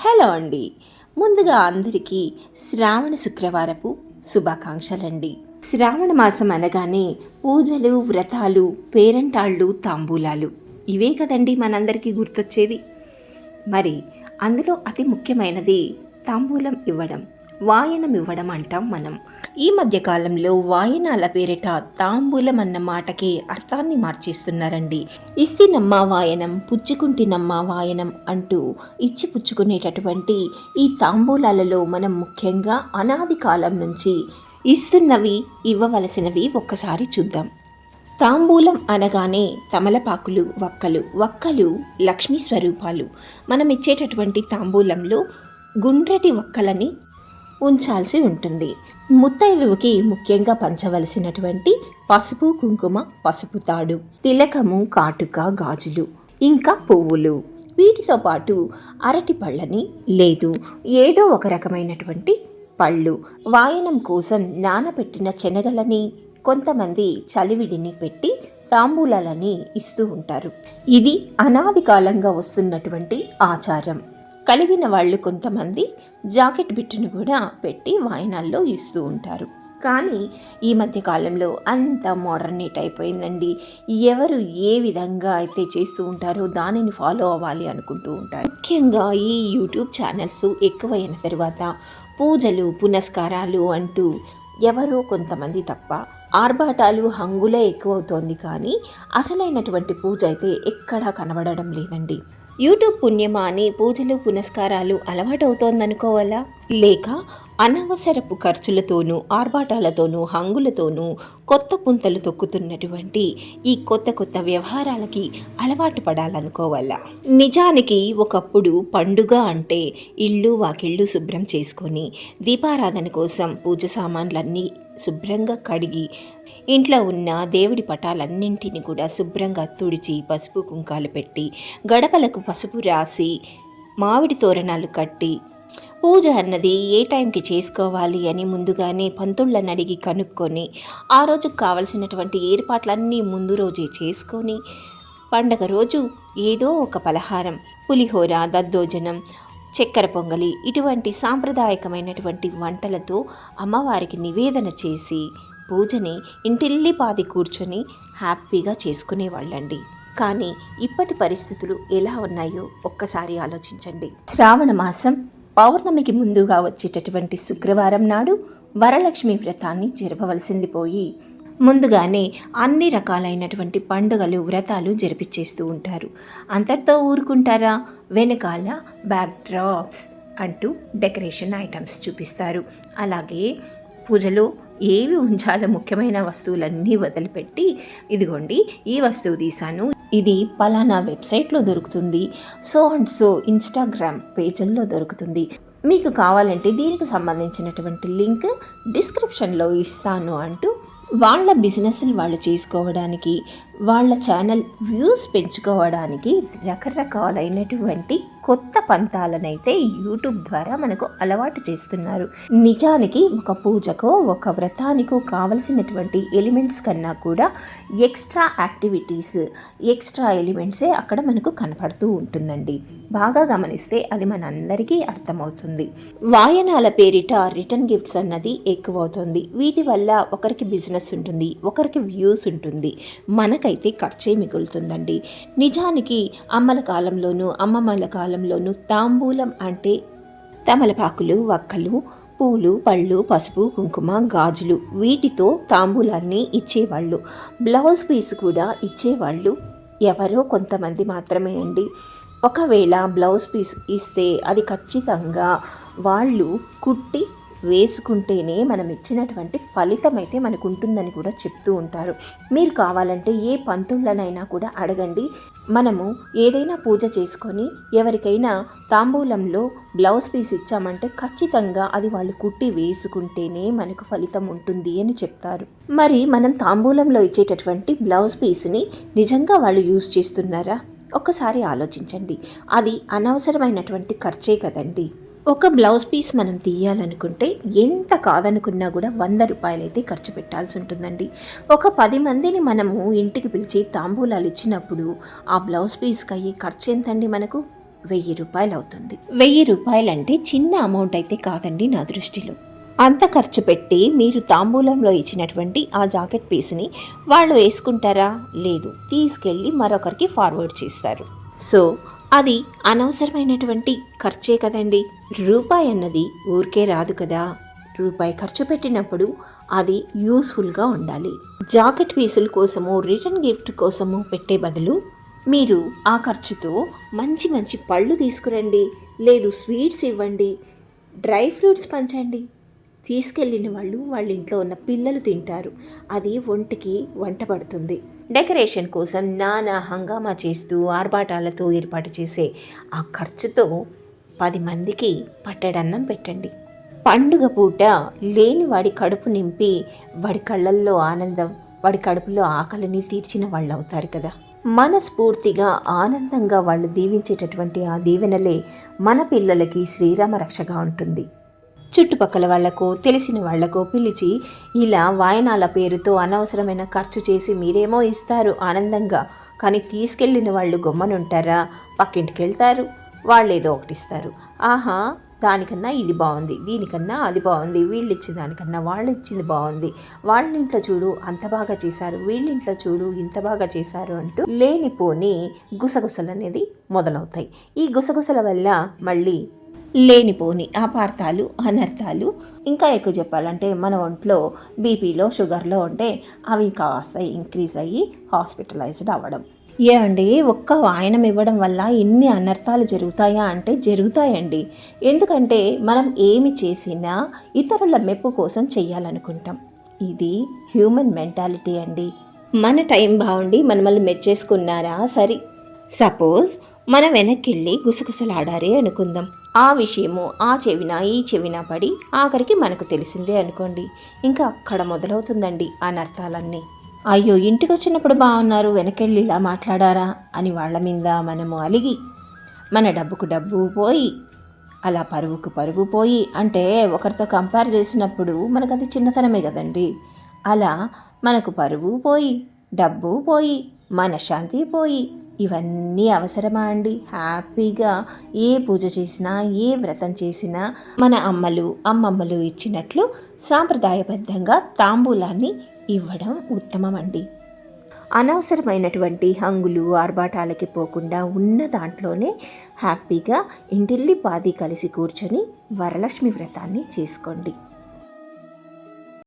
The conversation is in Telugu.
హలో అండి. ముందుగా అందరికీ శ్రావణ శుక్రవారపు శుభాకాంక్షలండి. శ్రావణ మాసం అనగానే పూజలు, వ్రతాలు, పేరంటాళ్ళు, తాంబూలాలు ఇవే కదండి మనందరికీ గుర్తొచ్చేది. మరి అందులో అతి ముఖ్యమైనది తాంబూలం ఇవ్వడం, వాయనం ఇవ్వడం అంటాం మనం. ఈ మధ్యకాలంలో వాయనాల పేరిట తాంబూలం అన్న మాటకే అర్థాన్ని మార్చేస్తున్నారండి. ఇస్తినమ్మ వాయనం, పుచ్చుకుంటినమ్మ వాయనం అంటూ ఇచ్చి పుచ్చుకునేటటువంటి ఈ తాంబూలాలలో మనం ముఖ్యంగా అనాది కాలం నుంచి ఇస్తున్నవి, ఇవ్వవలసినవి ఒక్కసారి చూద్దాం. తాంబూలం అనగానే తమలపాకులు, వక్కలు లక్ష్మీ స్వరూపాలు. మనం ఇచ్చేటటువంటి తాంబూలంలో గుండ్రటి వక్కలని ఉంచాల్సి ఉంటుంది. ముత్తైదువుకి ముఖ్యంగా పంచవలసినటువంటి పసుపు, కుంకుమ, పసుపు తాడు, తిలకము, కాటుక, గాజులు, ఇంకా పువ్వులు. వీటితో పాటు అరటి పళ్ళని లేదు ఏదో ఒక రకమైనటువంటి పళ్ళు, వాయనం కోసం నానబెట్టిన శనగలని, కొంతమంది చలివిడిని పెట్టి తాంబూలాలని ఇస్తూ ఉంటారు. ఇది అనాది కాలంగా వస్తున్నటువంటి ఆచారం. కలిగిన వాళ్ళు కొంతమంది జాకెట్ బిట్టును కూడా పెట్టి వాయనాల్లో ఇస్తూ ఉంటారు. కానీ ఈ మధ్య కాలంలో అంత మోడర్నేట్ అయిపోయిందండి. ఎవరు ఏ విధంగా అయితే చేస్తూ ఉంటారో దానిని ఫాలో అవ్వాలి అనుకుంటూ ఉంటారు. ముఖ్యంగా ఈ యూట్యూబ్ ఛానల్స్ ఎక్కువైన తర్వాత పూజలు, పునస్కారాలు అంటూ ఎవరో కొంతమంది తప్ప ఆర్భాటాలు, హంగులే ఎక్కువవుతోంది. కానీ అసలైనటువంటి పూజ అయితే ఎక్కడా కనబడడం లేదండి. యూట్యూబ్ పుణ్యమా అని పూజలు, పునస్కారాలు అలవాటవుతోందనుకోవాలా? లేక అనవసరపు ఖర్చులతోనూ, ఆర్భాటాలతోనూ, హంగులతోనూ కొత్త పుంతలు తొక్కుతున్నటువంటి ఈ కొత్త వ్యవహారాలకి అలవాటు పడాలనుకోవాలా? నిజానికి ఒకప్పుడు పండుగ అంటే ఇళ్ళు వాకిళ్ళు శుభ్రం చేసుకొని దీపారాధన కోసం పూజ సామాన్లన్నీ శుభ్రంగా కడిగి ఇంట్లో ఉన్న దేవుడి పటాలన్నింటినీ కూడా శుభ్రంగా తుడిచి పసుపు కుంకాలు పెట్టి గడపలకు పసుపు రాసి మామిడి తోరణాలు కట్టి పూజ అన్నది ఏ టైంకి చేసుకోవాలి అని ముందుగానే పంతుళ్ళని అడిగి కనుక్కొని ఆ రోజుకు కావలసినటువంటి ఏర్పాట్లన్నీ ముందు రోజే చేసుకొని పండగ రోజు ఏదో ఒక పలహారం, పులిహోర, దద్దోజనం, చక్కెర పొంగలి ఇటువంటి సాంప్రదాయకమైనటువంటి వంటలతో అమ్మవారికి నివేదన చేసి పూజని ఇంటిల్లిపాది కూర్చొని హ్యాపీగా చేసుకునేవాళ్ళండి. కానీ ఇప్పటి పరిస్థితులు ఎలా ఉన్నాయో ఒక్కసారి ఆలోచించండి. శ్రావణ మాసం పౌర్ణమికి ముందుగా వచ్చేటటువంటి శుక్రవారం నాడు వరలక్ష్మి వ్రతాన్ని జరపవలసింది పోయి ముందుగానే అన్ని రకాలైనటువంటి పండుగలు, వ్రతాలు జరిపించేస్తూ ఉంటారు. అంతటితో ఊరుకుంటారా? వెనకాల బ్యాక్ డ్రాప్స్ అంటూ డెకరేషన్ ఐటమ్స్ చూపిస్తారు. అలాగే పూజలో ఏవి ఉంచాలో ముఖ్యమైన వస్తువులన్నీ వదిలిపెట్టి, ఇదిగోండి ఈ వస్తువు తీశాను, ఇది పలానా వెబ్సైట్లో దొరుకుతుంది, సో అండ్ సో ఇన్స్టాగ్రామ్ పేజీల్లో దొరుకుతుంది, మీకు కావాలంటే దీనికి సంబంధించినటువంటి లింక్ డిస్క్రిప్షన్లో ఇస్తాను అంటూ వాళ్ళ బిజినెస్లు వాళ్ళు చేసుకోవడానికి, వాళ్ళ ఛానల్ వ్యూస్ పెంచుకోవడానికి రకరకాలైనటువంటి కొత్త పంతాలనైతే యూట్యూబ్ ద్వారా మనకు అలవాటు చేస్తున్నారు. నిజానికి ఒక పూజకో, ఒక వ్రతానికో కావలసినటువంటి ఎలిమెంట్స్ కన్నా కూడా ఎక్స్ట్రా యాక్టివిటీస్, ఎక్స్ట్రా ఎలిమెంట్సే అక్కడ మనకు కనపడుతూ ఉంటుందండి. బాగా గమనిస్తే అది మనందరికీ అర్థమవుతుంది. వాయనాల పేరిట రిటర్న్ గిఫ్ట్స్ అన్నది ఎక్కువ అవుతుంది. వీటి వల్ల ఒకరికి బిజినెస్ ఉంటుంది, ఒకరికి వ్యూస్ ఉంటుంది, మనకైతే ఖర్చే మిగులుతుందండి. నిజానికి అమ్మల కాలంలోనూ అమ్మమ్మల కాలంలోనూ తాంబూలం అంటే తమలపాకులు, వక్కలు, పూలు, పళ్ళు, పసుపు, కుంకుమ, గాజులు వీటితో తాంబూలాన్ని ఇచ్చేవాళ్ళు. బ్లౌజ్ పీస్ కూడా ఇచ్చేవాళ్ళు ఎవరో కొంతమంది మాత్రమే అండి. ఒకవేళ బ్లౌజ్ పీస్ ఇస్తే అది ఖచ్చితంగా వాళ్ళు కుట్టి వేసుకుంటేనే మనం ఇచ్చినటువంటి ఫలితం అయితే మనకు ఉంటుందని కూడా చెప్తూ ఉంటారు. మీరు కావాలంటే ఏ పంతుళ్ళనైనా కూడా అడగండి. మనము ఏదైనా పూజ చేసుకొని ఎవరికైనా తాంబూలంలో బ్లౌజ్ పీస్ ఇచ్చామంటే ఖచ్చితంగా అది వాళ్ళు కుట్టి వేసుకుంటేనే మనకు ఫలితం ఉంటుంది అని చెప్తారు. మరి మనం తాంబూలంలో ఇచ్చేటటువంటి బ్లౌజ్ పీస్ని నిజంగా వాళ్ళు యూజ్ చేస్తున్నారా? ఒక్కసారి ఆలోచించండి. అది అనవసరమైనటువంటి ఖర్చే కదండి. ఒక బ్లౌజ్ పీస్ మనం తీయాలనుకుంటే ఎంత కాదనుకున్నా కూడా 100 రూపాయలైతే ఖర్చు పెట్టాల్సి ఉంటుందండి. ఒక 10 మందిని మనము ఇంటికి పిలిచి తాంబూలాలు ఇచ్చినప్పుడు ఆ బ్లౌజ్ పీస్కి అయ్యే ఖర్చు ఎంతండి మనకు? రూపాయలు అవుతుంది. 1000 అంటే చిన్న అమౌంట్ అయితే కాదండి నా దృష్టిలో. అంత ఖర్చు పెట్టి మీరు తాంబూలంలో ఇచ్చినటువంటి ఆ జాకెట్ పీస్ని వాళ్ళు వేసుకుంటారా? లేదు, తీసుకెళ్ళి మరొకరికి ఫార్వర్డ్ చేస్తారు. సో అది అనవసరమైనటువంటి ఖర్చే కదండి. రూపాయి అన్నది ఊరికే రాదు కదా. రూపాయి ఖర్చు పెట్టినప్పుడు అది యూస్ఫుల్గా ఉండాలి. జాకెట్ పీసుల కోసమో రిటర్న్ గిఫ్ట్ కోసమో పెట్టే బదులు మీరు ఆ ఖర్చుతో మంచి మంచి పళ్ళు తీసుకురండి, లేదు స్వీట్స్ ఇవ్వండి, డ్రై ఫ్రూట్స్ పంచండి. తీసుకెళ్ళిన వాళ్ళు వాళ్ళ ఇంట్లో ఉన్న పిల్లలు తింటారు. అది ఒంటికి వంట పడుతుంది. డెకరేషన్ కోసం నానా హంగామా చేస్తూ ఆర్భాటాలతో ఏర్పాటు చేసే ఆ ఖర్చుతో 10 మందికి పట్టడన్నం పెట్టండి. పండుగ పూట లేని వాడి కడుపు నింపి వాడి కళ్ళల్లో ఆనందం, వాడి కడుపులో ఆకలిని తీర్చిన వాళ్ళు అవుతారు కదా. మనస్ఫూర్తిగా ఆనందంగా వాళ్ళు దీవించేటటువంటి ఆ దీవెనలే మన పిల్లలకి శ్రీరామ రక్షగా ఉంటుంది. చుట్టుపక్కల వాళ్లకో తెలిసిన వాళ్లకో పిలిచి ఇలా వాయనాల పేరుతో అనవసరమైన ఖర్చు చేసి మీరేమో ఇస్తారు ఆనందంగా, కానీ తీసుకెళ్ళిన వాళ్ళు గొమ్మనుంటారా? పక్కింటికి వెళ్తారు, వాళ్ళు ఏదో ఒకటి ఇస్తారు. ఆహా, దానికన్నా ఇది బాగుంది, దీనికన్నా అది బాగుంది, వీళ్ళు ఇచ్చిన దానికన్నా వాళ్ళు ఇచ్చింది బాగుంది, వాళ్ళ ఇంట్లో చూడు అంత బాగా చేశారు, వీళ్ళింట్లో చూడు ఇంత బాగా చేశారు అంటూ లేనిపోని గుసగుసలు అనేది మొదలవుతాయి. ఈ గుసగుసల వల్ల మళ్ళీ లేనిపోని అపార్థాలు, అనర్థాలు, ఇంకా ఎక్కువ చెప్పాలంటే మన ఒంట్లో బీపీలో షుగర్లో ఉంటే అవి కాస్త ఇంక్రీజ్ అయ్యి హాస్పిటలైజ్డ్ అవ్వడం. ఏమండి, ఒక్క వాయనం ఇవ్వడం వల్ల ఇన్ని అనర్థాలు జరుగుతాయా అంటే జరుగుతాయండి. ఎందుకంటే మనం ఏమి చేసినా ఇతరుల మెప్పు కోసం చెయ్యాలనుకుంటాం. ఇది హ్యూమన్ మెంటాలిటీ అండి. మన టైం బాగుండి మనల్ని మెచ్చేసుకున్నారా సరే, సపోజ్ మనం వెనక్కి గుసగుసలాడారే అనుకుందాం. ఆ విషయము ఆ చెవిన ఈ చెవిన పడి ఆఖరికి మనకు తెలిసిందే అనుకోండి, ఇంకా అక్కడ మొదలవుతుందండి అనర్థాలన్నీ. అయ్యో, ఇంటికి వచ్చినప్పుడు బాగున్నారు, వెనకెళ్ళి ఇలా మాట్లాడారా అని వాళ్ళ మీద మనము అలిగి మన డబ్బుకు డబ్బు పోయి, అలా పరువుకు పరువు పోయి, అంటే ఒకరితో కంపేర్ చేసినప్పుడు మనకు అది చిన్నతనమే కదండి. అలా మనకు పరువు పోయి, డబ్బు పోయి, మనశ్శాంతి పోయి, ఇవన్నీ అవసరమా అండి? హ్యాపీగా ఏ పూజ చేసినా ఏ వ్రతం చేసినా మన అమ్మమ్మలు ఇచ్చినట్లు సాంప్రదాయబద్ధంగా తాంబూలాన్ని ఇవ్వడం ఉత్తమం అండి. అనవసరమైనటువంటి హంగులు ఆర్భాటాలకి పోకుండా ఉన్న దాంట్లోనే హ్యాపీగా ఇంటిల్లి పాది కలిసి కూర్చొని వరలక్ష్మి వ్రతాన్ని చేసుకోండి.